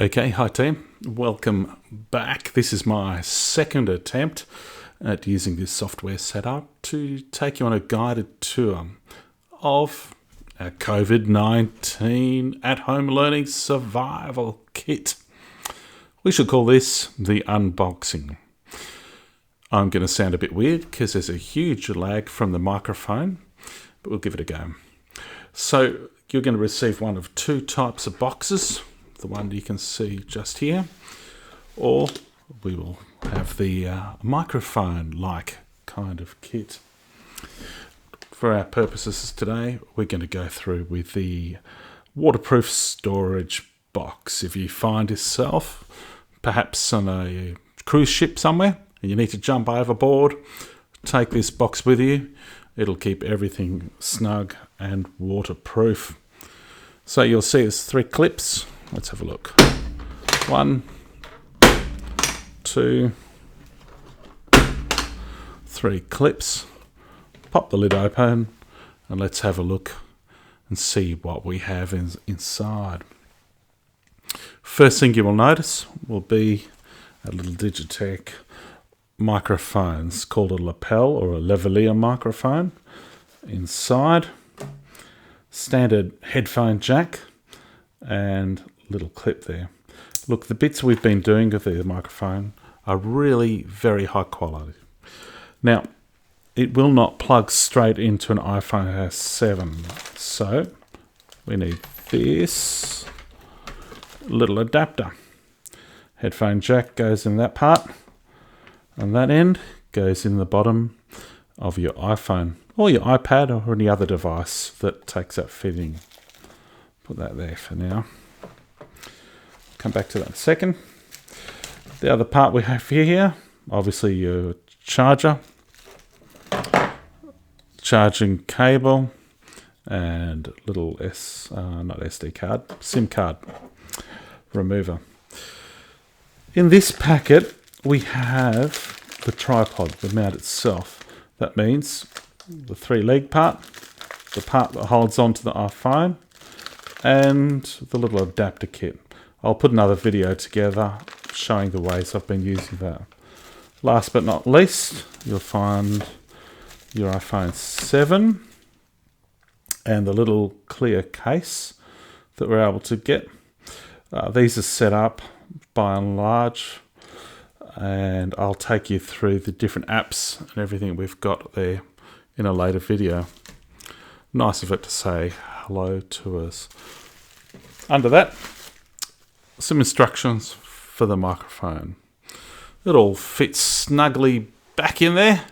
Okay, hi team. Welcome back. This is my second attempt at using this software setup to take you on a guided tour of our COVID-19 at-home learning survival kit. We should call this the unboxing. I'm going to sound a bit weird because there's a huge lag from the microphone, but we'll give it a go. So you're going to receive one of two types of boxes. The one you can see just here, or we will have the microphone-like kind of kit. For our purposes today, we're going to go through with the waterproof storage box. If you find yourself perhaps on a cruise ship somewhere and you need to jump overboard, take this box with you. It'll keep everything snug and waterproof. So you'll see there's 3 clips. Let's have a look. 1, 2, 3 clips. Pop the lid open and let's have a look and see what we have inside. First thing you will notice will be a little Digitech microphone. It's called a lapel or a lavalier microphone. Inside, standard headphone jack and little clip there. Look, the bits we've been doing with the microphone are really very high quality. Now, it will not plug straight into an iPhone 7, so we need this little adapter. Headphone jack goes in that part, and that end goes in the bottom of your iPhone or your iPad or any other device that takes that fitting. Put that there for now. Come back to that in a second. The other part we have here, obviously your charger, charging cable, and little not SD card, SIM card remover. In this packet, we have the tripod, the mount itself. That means the 3-leg part, the part that holds onto the iPhone, and the little adapter kit. I'll put another video together showing the ways I've been using that. Last but not least, you'll find your iPhone 7 and the little clear case that we're able to get. These are set up by and large, and I'll take you through the different apps and everything we've got there in a later video. Nice of it to say hello to us. Under that, some instructions for the microphone. It all fits snugly back in there.